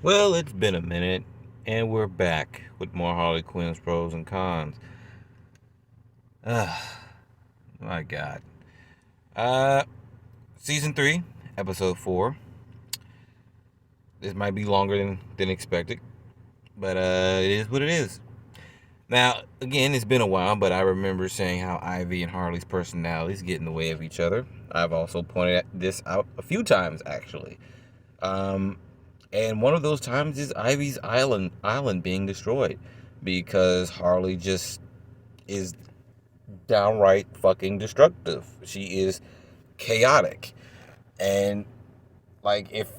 Well, it's been a minute, and we're back with more Harley Quinn's pros and cons. Ah, my God. Uh, Season 3, Episode 4. This might be longer than expected, but it is what it is. Now, again, it's been a while, but I remember saying how Ivy and Harley's personalities get in the way of each other. I've also pointed this out a few times, actually. Um, and one of those times is Ivy's island being destroyed because Harley just is downright fucking destructive. She is chaotic. And like if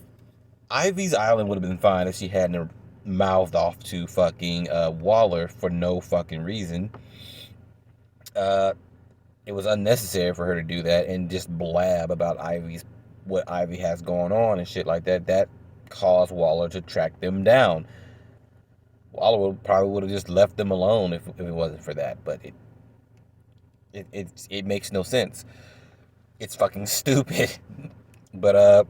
Ivy's island would have been fine if she hadn't mouthed off to fucking Waller for no fucking reason. Uh it was unnecessary for her to do that and just blab about Ivy's what Ivy has going on and shit like that. That caused Waller to track them down. Waller probably would have just left them alone if it wasn't for that, but it makes no sense. It's fucking stupid. But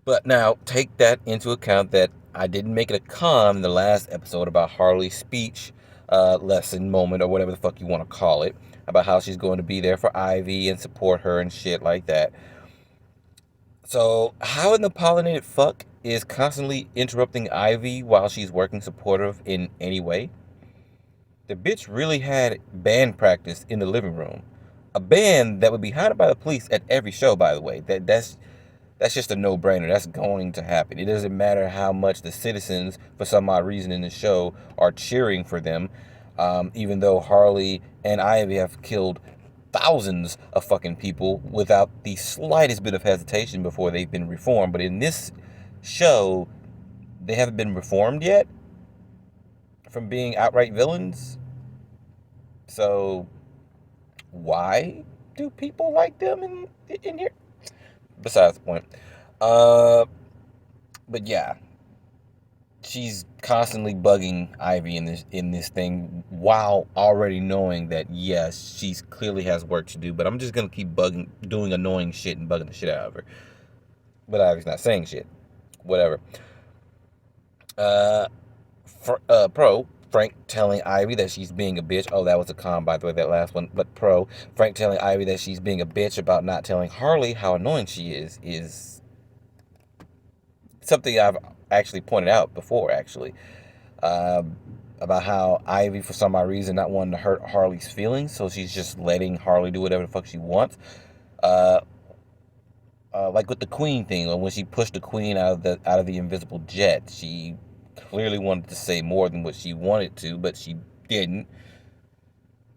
but now take that into account that I didn't make it a con in the last episode about Harley's speech lesson moment or whatever the fuck you want to call it, about how she's going to be there for Ivy and support her and shit like that. So how in the pollinated fuck is constantly interrupting Ivy while she's working supportive in any way? The bitch really had band practice in the living room. A band that would be hired by the police at every show, by the way. That's just a no-brainer. That's going to happen. It doesn't matter how much the citizens, for some odd reason in the show, are cheering for them. Even though Harley and Ivy have killed thousands of fucking people without the slightest bit of hesitation before they've been reformed. But in this show, they haven't been reformed yet from being outright villains. So why do people like them in here? Besides the point. Uh, but yeah, she's constantly bugging Ivy in this thing while already knowing that yes, she's clearly has work to do. But I'm just gonna keep bugging, doing annoying shit and bugging the shit out of her. But Ivy's not saying shit. Whatever. Uh, pro Frank telling Ivy that she's being a bitch. Oh, that was a con, by the way, that last one. But pro Frank telling Ivy that she's being a bitch about not telling Harley how annoying she is something I've actually pointed out before, actually, um, about how Ivy, for some odd reason, not wanting to hurt Harley's feelings, so she's just letting Harley do whatever the fuck she wants. Uh, like with the Queen thing, or when she pushed the Queen out of the invisible jet, she clearly wanted to say more than what she wanted to, but she didn't.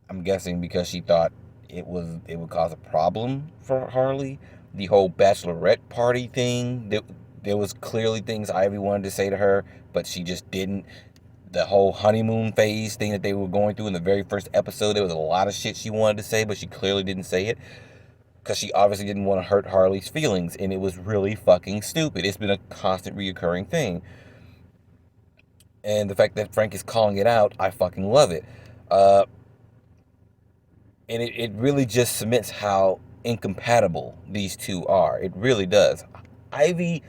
I'm guessing because she thought it would cause a problem for Harley. The whole bachelorette party thing, there was clearly things Ivy wanted to say to her, but she just didn't. The whole honeymoon phase thing that they were going through in the very first episode, there was a lot of shit she wanted to say, but she clearly didn't say it because she obviously didn't want to hurt Harley's feelings, and it was really fucking stupid. It's been a constant reoccurring thing, and the fact that Frank is calling it out, I fucking love it. Uh, and it really just cements how incompatible these two are. It really does. Ivy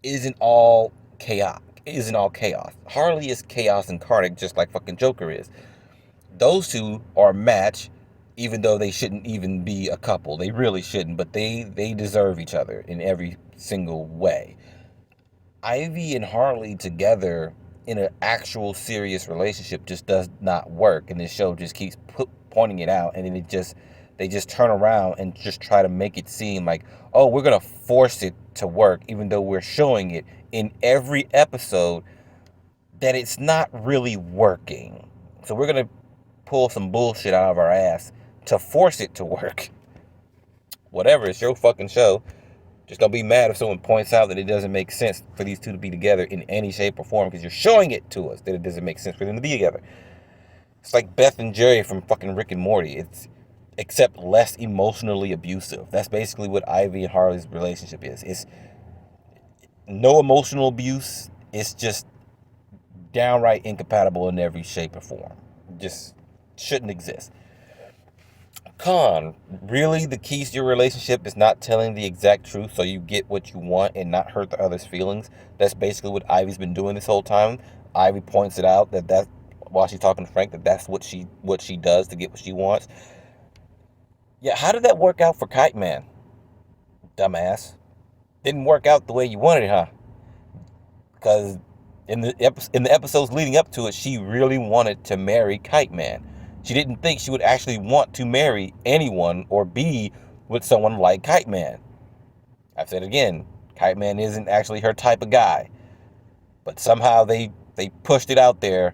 isn't all chaos. Isn't all chaos. Harley is chaos incarnate, just like fucking Joker is. Those two are a match, even though they shouldn't even be a couple. They really shouldn't, but they deserve each other in every single way. Ivy and Harley together in an actual serious relationship just does not work, and this show just keeps pointing it out, and then they just turn around and just try to make it seem like, oh, we're gonna force it to work, even though we're showing it in every episode that it's not really working. So we're gonna pull some bullshit out of our ass to force it to work. Whatever, it's your fucking show. Just don't be mad if someone points out that it doesn't make sense for these two to be together in any shape or form because you're showing it to us that it doesn't make sense for them to be together. It's like Beth and Jerry from fucking Rick and Morty. It's except less emotionally abusive. That's basically what Ivy and Harley's relationship is. It's no emotional abuse. It's just downright incompatible in every shape or form. Just shouldn't exist. Con, really, the keys to your relationship is not telling the exact truth so you get what you want and not hurt the other's feelings. That's basically what Ivy's been doing this whole time. Ivy points it out that while she's talking to Frank, that's what she does to get what she wants. Yeah, how did that work out for Kite Man? Dumbass. Didn't work out the way you wanted it, huh? Because in the episodes leading up to it, she really wanted to marry Kite Man. She didn't think she would actually want to marry anyone or be with someone like Kite Man. I've said it again, Kite Man isn't actually her type of guy. But somehow they pushed it out there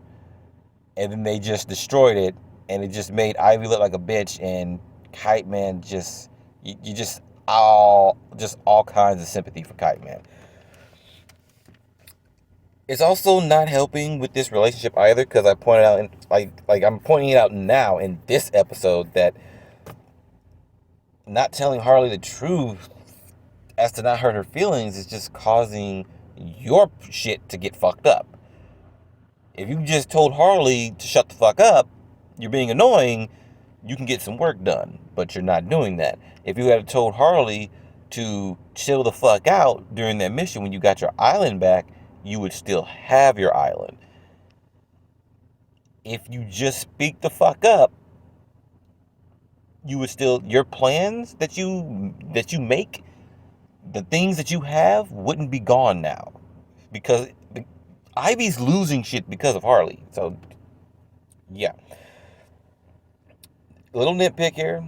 and then they just destroyed it, and it just made Ivy look like a bitch, and Kite Man just you just all kinds of sympathy for Kite Man. It's also not helping with this relationship either, because I pointed out, like I'm pointing it out now in this episode, that not telling Harley the truth as to not hurt her feelings is just causing your shit to get fucked up. If you just told Harley to shut the fuck up, you're being annoying, you can get some work done, but you're not doing that. If you had told Harley to chill the fuck out during that mission when you got your island back, you would still have your island. If you just speak the fuck up, you would still, your plans that you make, the things that you have wouldn't be gone now, because Ivy's losing shit because of Harley. So yeah, little nitpick here.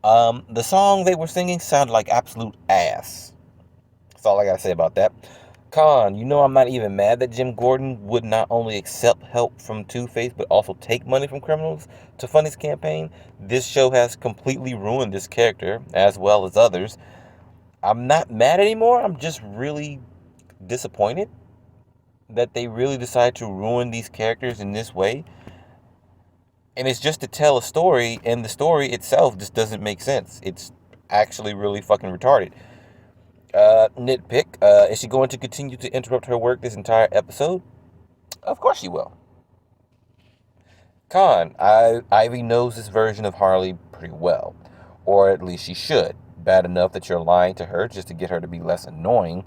The song they were singing sounded like absolute ass. That's all I gotta say about that. Con, I'm not even mad that Jim Gordon would not only accept help from Two-Face, but also take money from criminals to fund his campaign. This show has completely ruined this character, as well as others. I'm not mad anymore. I'm just really disappointed that they really decide to ruin these characters in this way. And it's just to tell a story, and the story itself just doesn't make sense. It's actually really fucking retarded. Nitpick, is she going to continue to interrupt her work this entire episode? Of course she will. Con, Ivy knows this version of Harley pretty well. Or at least she should. Bad enough that you're lying to her just to get her to be less annoying.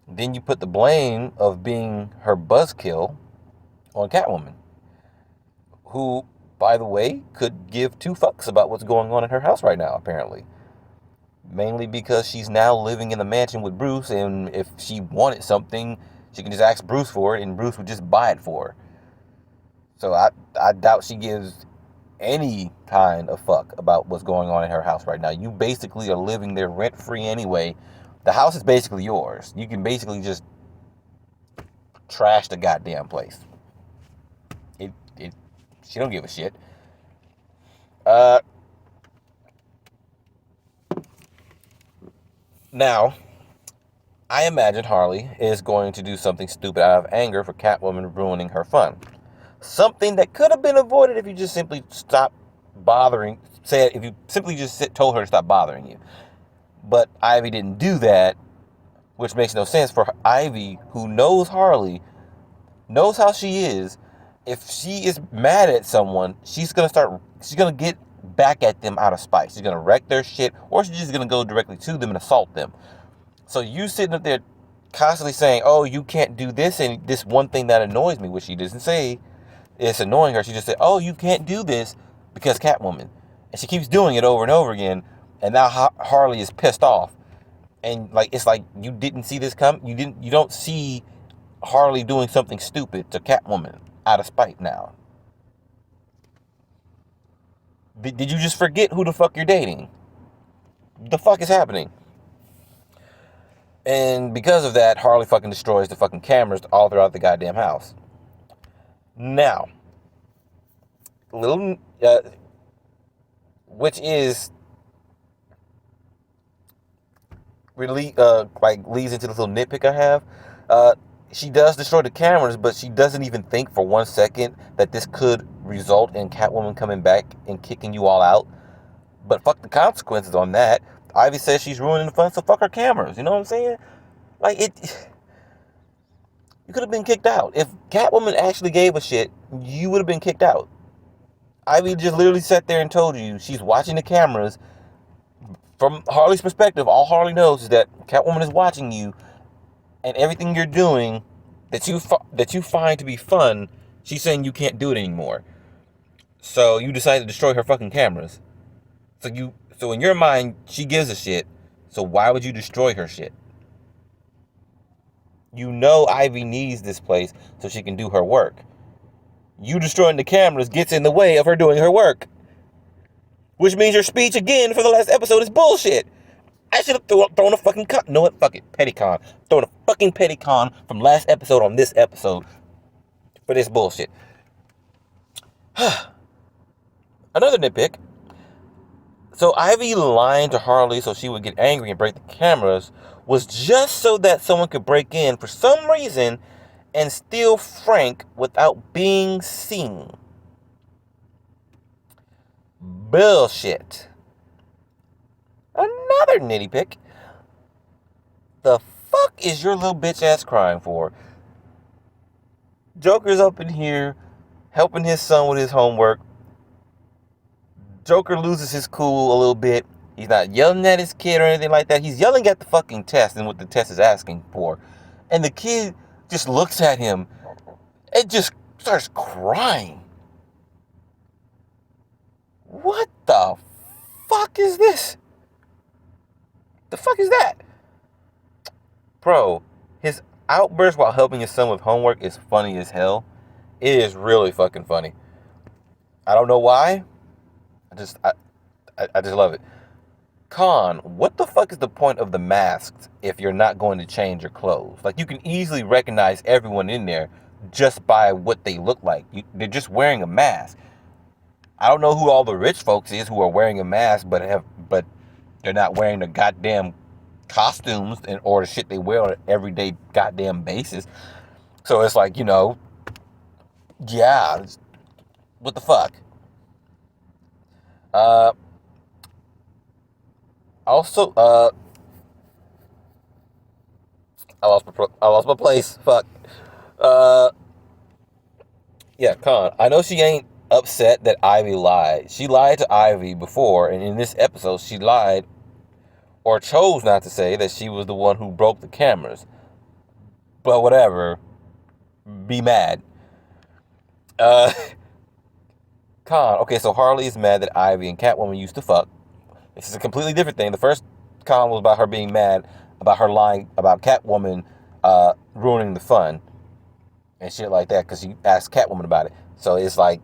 Then you put the blame of being her buzzkill on Catwoman, who, by the way, could give two fucks about what's going on in her house right now, apparently. Mainly because she's now living in the mansion with Bruce, and if she wanted something, she can just ask Bruce for it, and Bruce would just buy it for her. So I doubt she gives any kind of fuck about what's going on in her house right now. You basically are living there rent-free anyway. The house is basically yours. You can basically just trash the goddamn place. She don't give a shit. Now, I imagine Harley is going to do something stupid out of anger for Catwoman ruining her fun. Something that could have been avoided if you just simply stopped bothering. If you simply just told her to stop bothering you. But Ivy didn't do that, which makes no sense for Ivy, who knows Harley, knows how she is. If she is mad at someone, she's gonna get back at them out of spite. She's gonna wreck their shit, or she's just gonna go directly to them and assault them. So you sitting up there constantly saying, oh, you can't do this, and this one thing that annoys me, which she doesn't say it's annoying her. She just said, oh, you can't do this because Catwoman. And she keeps doing it over and over again, and now Harley is pissed off. And it's like you didn't see this come. You don't see Harley doing something stupid to Catwoman out of spite now. Did you just forget who the fuck you're dating? The fuck is happening? And because of that, Harley fucking destroys the fucking cameras all throughout the goddamn house. Now, which is really leads into the little nitpick I have. She does destroy the cameras, but she doesn't even think for 1 second that this could result in Catwoman coming back and kicking you all out. But fuck the consequences on that. Ivy says she's ruining the fun, so fuck her cameras. You know what I'm saying? You could have been kicked out. If Catwoman actually gave a shit, you would have been kicked out. Ivy just literally sat there and told you she's watching the cameras. From Harley's perspective, all Harley knows is that Catwoman is watching you, and everything you're doing that you find to be fun, she's saying you can't do it anymore. So you decide to destroy her fucking cameras. So in your mind, she gives a shit. So why would you destroy her shit? You know Ivy needs this place so she can do her work. You destroying the cameras gets in the way of her doing her work. Which means your speech again for the last episode is bullshit. I should have thrown a fucking con. No, what? Fuck it. Petty-con. Throwing a fucking petty-con from last episode on this episode for this bullshit. Another nitpick. So Ivy lying to Harley so she would get angry and break the cameras was just so that someone could break in for some reason and steal Frank without being seen. Bullshit. Another nitpick. The fuck is your little bitch ass crying for? Joker's up in here helping his son with his homework. Joker loses his cool a little bit. He's not yelling at his kid or anything like that. He's yelling at the fucking test and what the test is asking for. And the kid just looks at him and just starts crying. What the fuck is this? The fuck is that? Bro, his outburst while helping his son with homework is funny as hell. It is really fucking funny. I don't know why. I just love it. Con, what the fuck is the point of the masks if you're not going to change your clothes? Like, you can easily recognize everyone in there just by what they look like. They're just wearing a mask. I don't know who all the rich folks is who are wearing a mask, but they're not wearing the goddamn costumes or the shit they wear on an everyday goddamn basis. So it's like, yeah, what the fuck? Also, I lost my place. Fuck. Yeah, Con. I know she ain't upset that Ivy lied. She lied to Ivy before, and in this episode, she lied or chose not to say that she was the one who broke the cameras. But whatever. Be mad. Con. Okay, so Harley is mad that Ivy and Catwoman used to fuck. This is a completely different thing. The first con was about her being mad about her lying about Catwoman ruining the fun and shit like that because she asked Catwoman about it. So it's like,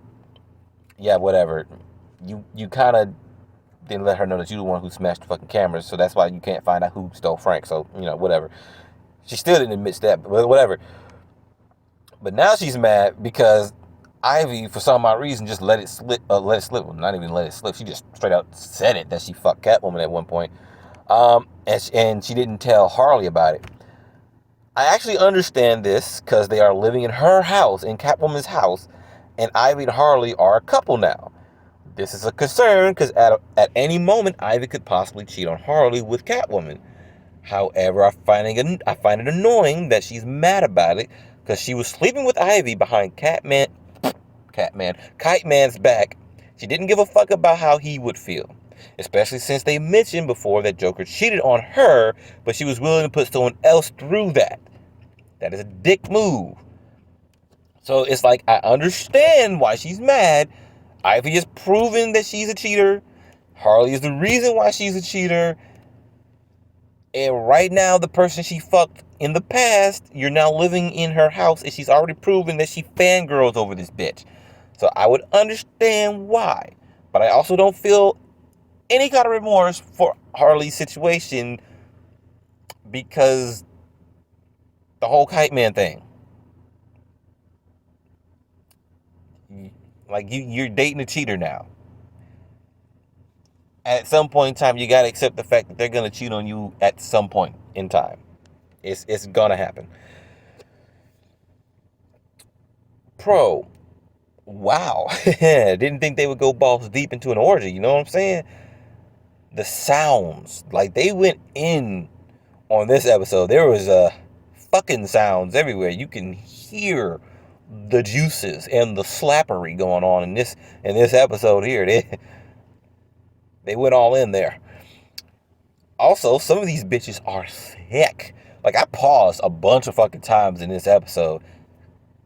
yeah, whatever. You kind of didn't let her know that you're the one who smashed the fucking cameras, so that's why you can't find out who stole Frank. So, whatever. She still didn't admit that, but whatever. But now she's mad because Ivy, for some odd reason, just let it slip. Well, not even let it slip. She just straight out said it that she fucked Catwoman at one point. And she didn't tell Harley about it. I actually understand this because they are living in her house, in Catwoman's house, and Ivy and Harley are a couple now. This is a concern because at any moment, Ivy could possibly cheat on Harley with Catwoman. However, I find it annoying that she's mad about it because she was sleeping with Ivy behind Kite Man's back. She didn't give a fuck about how he would feel, especially since they mentioned before that Joker cheated on her, but she was willing to put someone else through that. That is a dick move. So it's like, I understand why she's mad. Ivy has proven that she's a cheater. Harley is the reason why she's a cheater. And right now, the person she fucked in the past, you're now living in her house, and she's already proven that she fangirls over this bitch. So I would understand why. But I also don't feel any kind of remorse for Harley's situation because the whole Kite Man thing. Like, you're dating a cheater now. At some point in time, you gotta accept the fact that they're gonna cheat on you at some point in time. It's gonna happen. Pro. Wow. Didn't think they would go balls deep into an orgy, you know what I'm saying? The sounds. Like, they went in on this episode. There was fucking sounds everywhere. You can hear the juices and the slappery going on in this episode here. They went all in there. Also, some of these bitches are thick. Like, I paused a bunch of fucking times in this episode.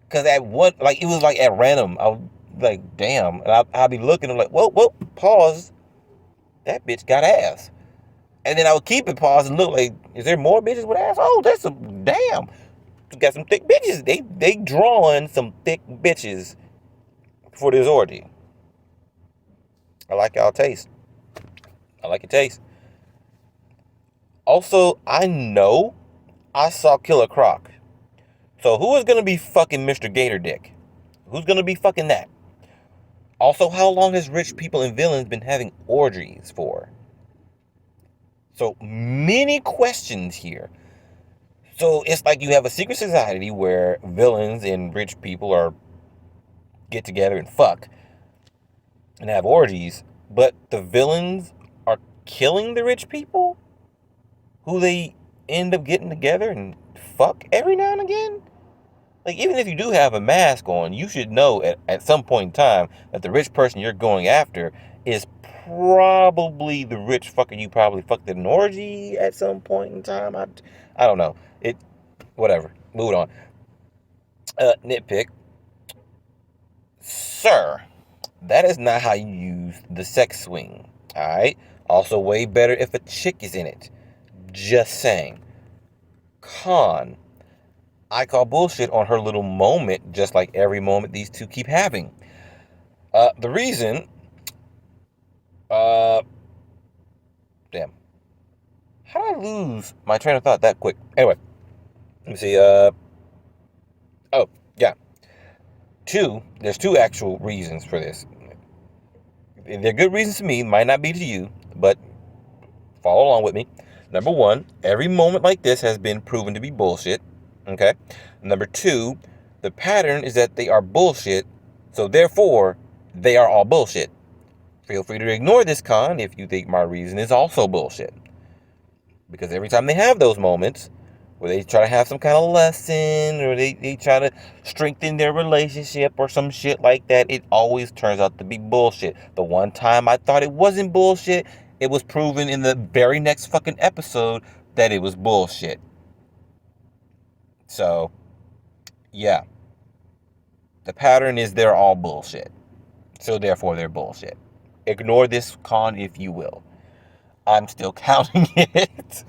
Because at one, like, it was like at random. I was like, damn. And I'll be looking, I'm like, whoa, pause. That bitch got ass. And then I would keep it paused and look like, is there more bitches with ass? Oh, that's some, damn. Got some thick bitches. They drawing some thick bitches for this orgy. I like y'all taste. I like your taste. Also, I know I saw Killer Croc. So who is going to be fucking Mr. Gator Dick? Who's going to be fucking that? Also, how long has rich people and villains been having orgies for? So many questions here. So it's like you have a secret society where villains and rich people are get together and fuck and have orgies, but the villains are killing the rich people who they end up getting together and fuck every now and again. Like, even if you do have a mask on, you should know at some point in time that the rich person you're going after is probably the rich fucker you probably fucked at an orgy at some point in time. I don't know. Whatever. Moving on. Nitpick. Sir, that is not how you use the sex swing. Alright? Also, way better if a chick is in it. Just saying. Con. I call bullshit on her little moment, just like every moment these two keep having. The reason... Damn. How did I lose my train of thought that quick? Anyway. Let me see. Oh, yeah. There's two actual reasons for this. They're good reasons to me, might not be to you, but follow along with me. Number one, every moment like this has been proven to be bullshit. Okay? Number two, the pattern is that they are bullshit, so therefore, they are all bullshit. Feel free to ignore this con if you think my reason is also bullshit. Because every time they have those moments, where they try to have some kind of lesson, or they try to strengthen their relationship or some shit like that, it always turns out to be bullshit. The one time I thought it wasn't bullshit, it was proven in the very next fucking episode that it was bullshit. So, yeah. The pattern is they're all bullshit. So therefore they're bullshit. Ignore this con if you will. I'm still counting it.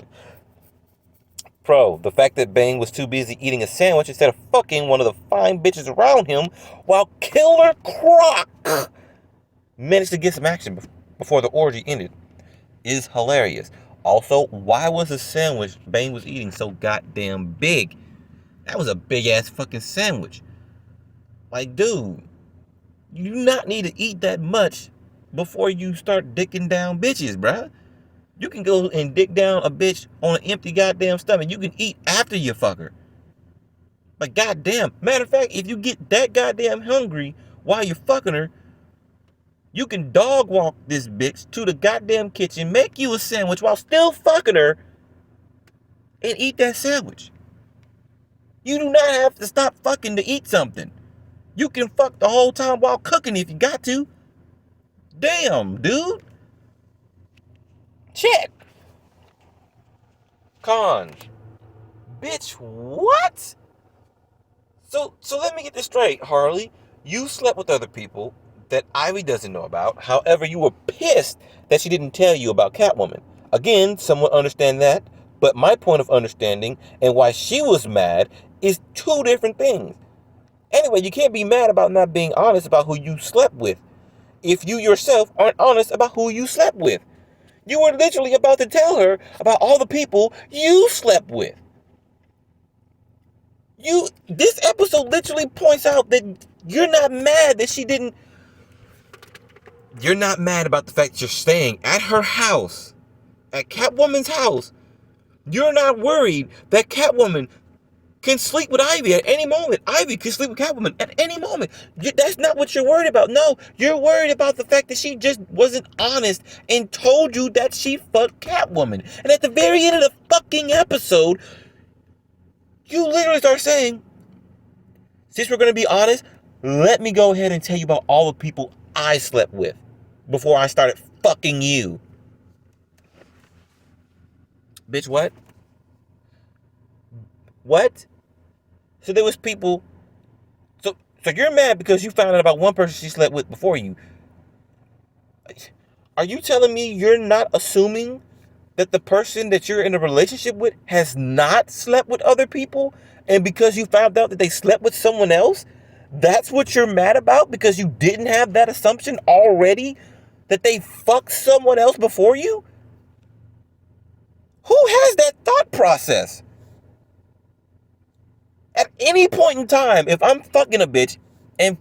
Pro, the fact that Bane was too busy eating a sandwich instead of fucking one of the fine bitches around him while Killer Croc managed to get some action before the orgy ended is hilarious. Also, why was the sandwich Bane was eating so goddamn big? That was a big ass fucking sandwich. Like, dude, you do not need to eat that much before you start dicking down bitches, bruh. You can go and dick down a bitch on an empty goddamn stomach. You can eat after you fuck her. Like, goddamn. Matter of fact, if you get that goddamn hungry while you're fucking her, you can dog walk this bitch to the goddamn kitchen, make you a sandwich while still fucking her, and eat that sandwich. You do not have to stop fucking to eat something. You can fuck the whole time while cooking if you got to. Damn, dude. Shit. Cons. Bitch, what? So let me get this straight, Harley. You slept with other people that Ivy doesn't know about. However, you were pissed that she didn't tell you about Catwoman. Again, someone understand that. But my point of understanding and why she was mad is two different things. Anyway, you can't be mad about not being honest about who you slept with if you yourself aren't honest about who you slept with. You were literally about to tell her about all the people you slept with. This episode literally points out that you're not mad that she didn't. You're not mad about the fact that you're staying at her house, at Catwoman's house. You're not worried that Catwoman can sleep with Ivy at any moment. Ivy can sleep with Catwoman at any moment. That's not what you're worried about. No, you're worried about the fact that she just wasn't honest and told you that she fucked Catwoman. And at the very end of the fucking episode, you literally start saying, Since we're going to be honest, let me go ahead and tell you about all the people I slept with before I started fucking you. Bitch, what? What? So there was people. So you're mad because you found out about one person she slept with before you. Are you telling me you're not assuming that the person that you're in a relationship with has not slept with other people? And because you found out that they slept with someone else, that's what you're mad about? Because you didn't have that assumption already that they fucked someone else before you? Who has that thought process? At any point in time, if I'm fucking a bitch and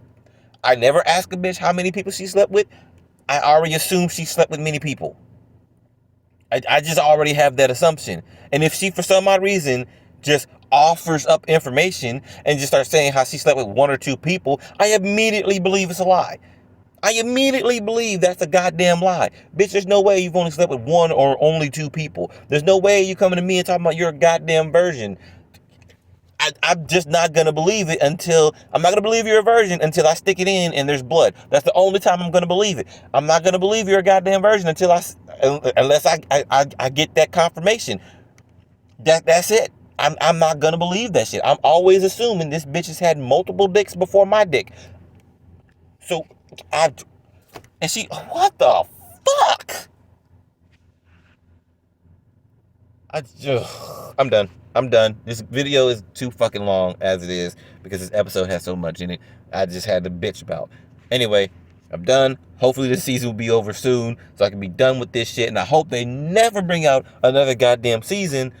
I never ask a bitch how many people she slept with, I already assume she slept with many people. I just already have that assumption. And if she, for some odd reason, just offers up information and just starts saying how she slept with one or two people, I immediately believe it's a lie. I immediately believe that's a goddamn lie. Bitch, there's no way you've only slept with one or only two people. There's no way you coming to me and talking about you're a goddamn virgin. I'm just not going to believe it I'm not going to believe you're a virgin until I stick it in and there's blood. That's the only time I'm going to believe it. I'm not going to believe you're a goddamn virgin unless I get that confirmation. That's it. I'm not going to believe that shit. I'm always assuming this bitch has had multiple dicks before my dick. So, what the fuck? I'm done. I'm done. This video is too fucking long as it is because this episode has so much in it. I just had to bitch about. Anyway, I'm done. Hopefully this season will be over soon so I can be done with this shit. And I hope they never bring out another goddamn season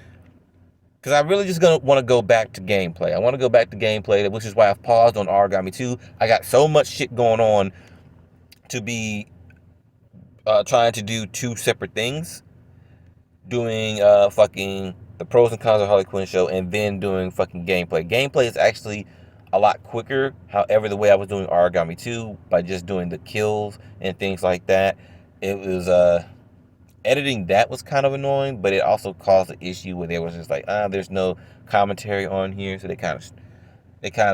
because I really just want to go back to gameplay. I want to go back to gameplay, which is why I've paused on Origami 2. I got so much shit going on to be trying to do two separate things. Doing fucking the pros and cons of Harley Quinn show and then doing fucking gameplay. Gameplay is actually a lot quicker. However, the way I was doing Origami 2 by just doing the kills and things like that, it was editing that was kind of annoying, but it also caused an issue where there was just like there's no commentary on here, so they kind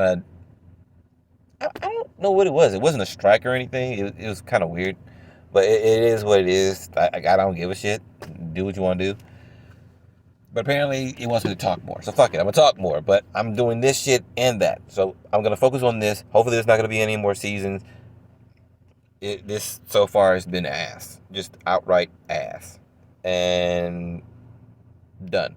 of I don't know what it was. It wasn't a strike or anything. It was kind of weird. But it is what it is. I don't give a shit. Do what you want to do. But apparently it wants me to talk more. So fuck it. I'm going to talk more. But I'm doing this shit and that. So I'm going to focus on this. Hopefully there's not going to be any more seasons. This so far has been ass. Just outright ass. And done.